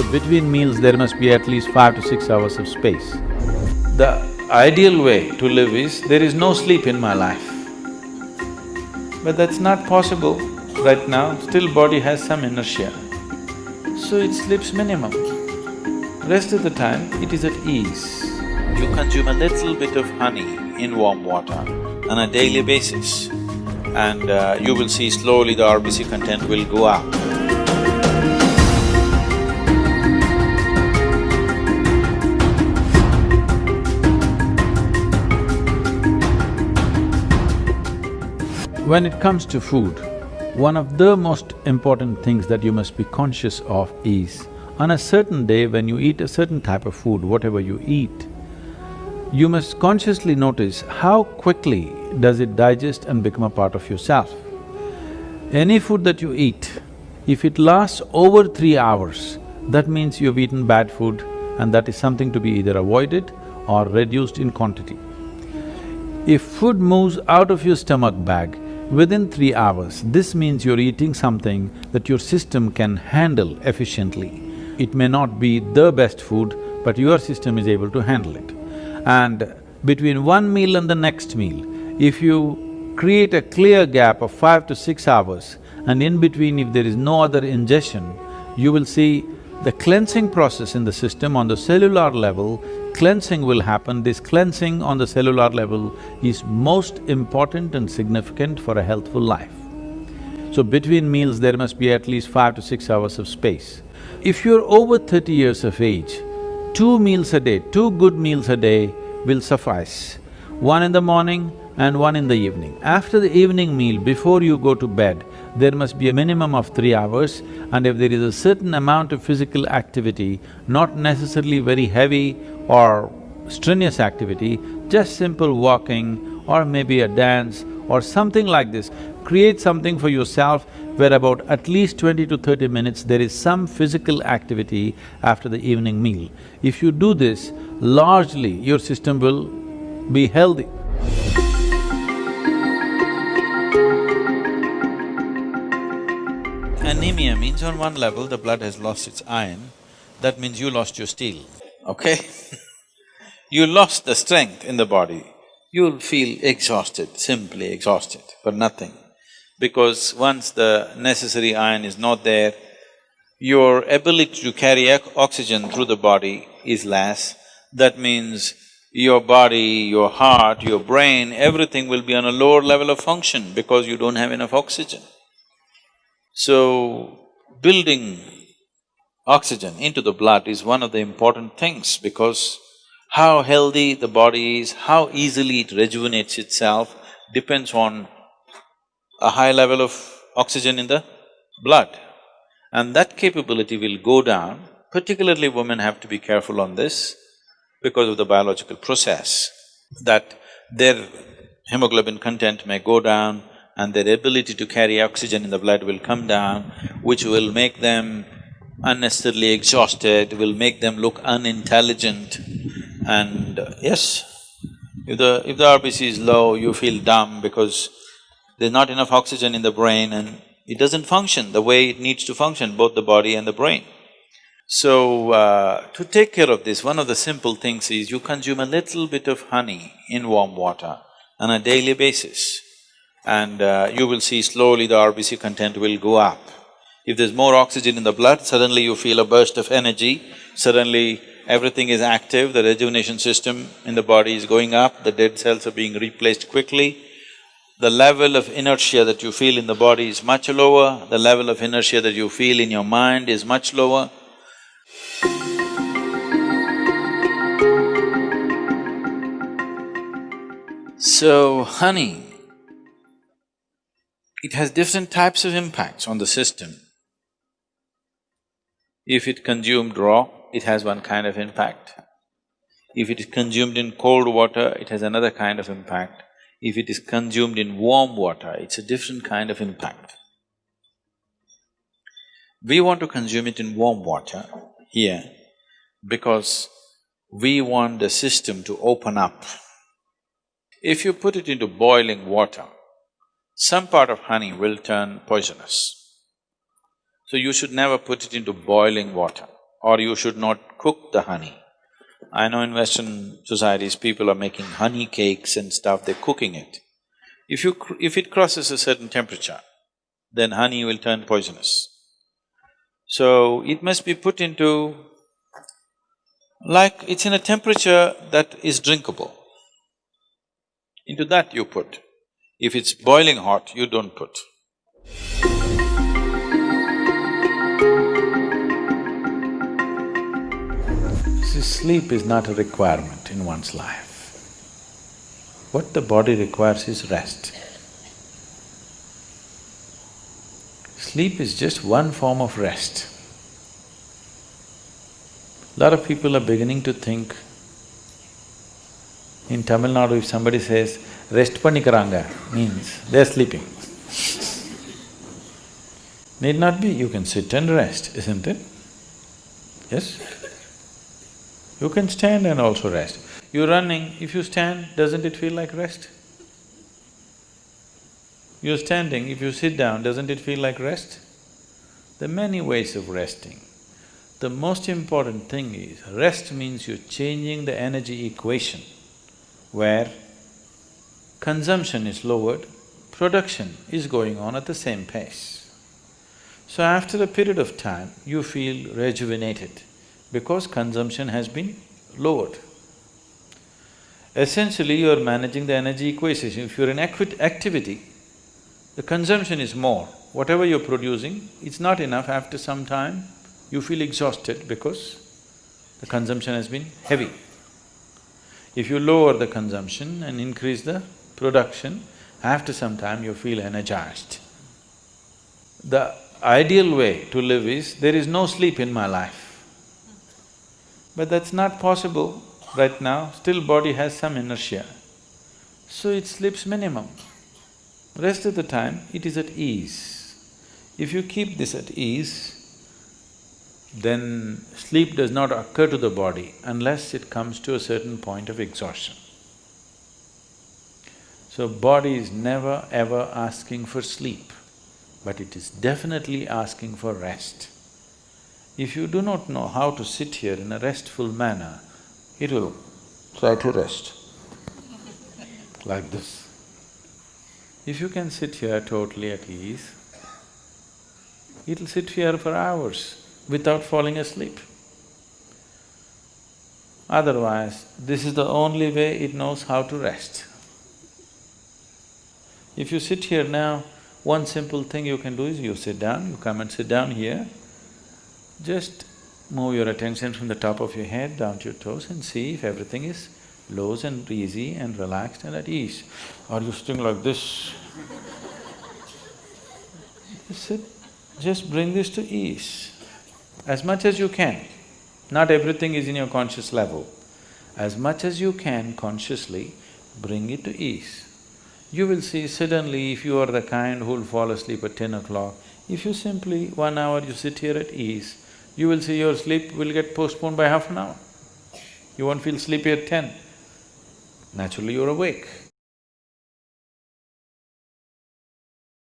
So between meals there must be at least 5 to 6 hours of space. The ideal way to live is, there is no sleep in my life. But that's not possible right now, still body has some inertia. So it sleeps minimum. Rest of the time, it is at ease. You consume a little bit of honey in warm water on a daily basis, and you will see slowly the RBC content will go up. When it comes to food, one of the most important things that you must be conscious of is, on a certain day when you eat a certain type of food, whatever you eat, you must consciously notice how quickly does it digest and become a part of yourself. Any food that you eat, if it lasts over 3 hours, that means you've eaten bad food and that is something to be either avoided or reduced in quantity. If food moves out of your stomach bag within 3 hours, this means you're eating something that your system can handle efficiently. It may not be the best food, but your system is able to handle it. And between one meal and the next meal, if you create a clear gap of 5 to 6 hours, and in between if there is no other ingestion, you will see the cleansing process in the system on the cellular level, cleansing will happen. This cleansing on the cellular level is most important and significant for a healthful life. So between meals there must be at least 5 to 6 hours of space. If you're over 30 years of age, 2 meals a day, 2 good meals a day will suffice. One in the morning and one in the evening. After the evening meal, before you go to bed, there must be a minimum of 3 hours, and if there is a certain amount of physical activity, not necessarily very heavy or strenuous activity, just simple walking or maybe a dance or something like this, create something for yourself where about at least 20 to 30 minutes there is some physical activity after the evening meal. If you do this, largely your system will be healthy. Anemia means on one level the blood has lost its iron, that means you lost your steel, okay? You lost the strength in the body, you'll feel exhausted, simply exhausted for nothing. Because once the necessary iron is not there, your ability to carry oxygen through the body is less. That means your body, your heart, your brain, everything will be on a lower level of function because you don't have enough oxygen. So, building oxygen into the blood is one of the important things, because how healthy the body is, how easily it rejuvenates itself depends on a high level of oxygen in the blood. And that capability will go down, particularly women have to be careful on this because of the biological process, that their hemoglobin content may go down and their ability to carry oxygen in the blood will come down, which will make them unnecessarily exhausted, will make them look unintelligent. And yes, if the RBC is low, you feel dumb because there's not enough oxygen in the brain and it doesn't function the way it needs to function, both the body and the brain. So, to take care of this, one of the simple things is you consume a little bit of honey in warm water on a daily basis, and you will see slowly the RBC content will go up. If there's more oxygen in the blood, suddenly you feel a burst of energy, suddenly everything is active, the rejuvenation system in the body is going up, the dead cells are being replaced quickly. The level of inertia that you feel in the body is much lower, the level of inertia that you feel in your mind is much lower. So, honey, it has different types of impacts on the system. If it consumed raw, it has one kind of impact. If it is consumed in cold water, it has another kind of impact. If it is consumed in warm water, it's a different kind of impact. We want to consume it in warm water here because we want the system to open up. If you put it into boiling water, some part of honey will turn poisonous. So you should never put it into boiling water. or you should not cook the honey. I know in Western societies, people are making honey cakes and stuff, they're cooking it. If it crosses a certain temperature, then honey will turn poisonous. So, it must be put into… like it's in a temperature that is drinkable. Into that you put. If it's boiling hot, you don't put. See, sleep is not a requirement in one's life. What the body requires is rest. Sleep is just one form of rest. Lot of people are beginning to think, in Tamil Nadu if somebody says, rest pannikaranga, means they're sleeping. Need not be, you can sit and rest, isn't it? Yes? You can stand and also rest. You're running, if you stand, doesn't it feel like rest? You're standing, if you sit down, doesn't it feel like rest? There are many ways of resting. The most important thing is, rest means you're changing the energy equation, where consumption is lowered, production is going on at the same pace. So after a period of time, you feel rejuvenated because consumption has been lowered. Essentially, you are managing the energy equation. If you're in activity, the consumption is more. Whatever you're producing, it's not enough. After some time, you feel exhausted because the consumption has been heavy. If you lower the consumption and increase the production, after some time you feel energized. The ideal way to live is, there is no sleep in my life. But that's not possible right now, still body has some inertia. So it sleeps minimum. Rest of the time, it is at ease. If you keep this at ease, then sleep does not occur to the body unless it comes to a certain point of exhaustion. So body is never ever asking for sleep, but it is definitely asking for rest. If you do not know how to sit here in a restful manner, it will try to rest like this. If you can sit here totally at ease, it'll sit here for hours without falling asleep. Otherwise, this is the only way it knows how to rest. If you sit here now, one simple thing you can do is you sit down, you come and sit down here, just move your attention from the top of your head down to your toes and see if everything is loose and easy and relaxed and at ease. Are you sitting like this? Just sit, just bring this to ease as much as you can. Not everything is in your conscious level. As much as you can consciously, bring it to ease. You will see suddenly, if you are the kind who will fall asleep at 10 o'clock, if you simply 1 hour you sit here at ease, you will see your sleep will get postponed by half an hour. You won't feel sleepy at 10. Naturally you're awake.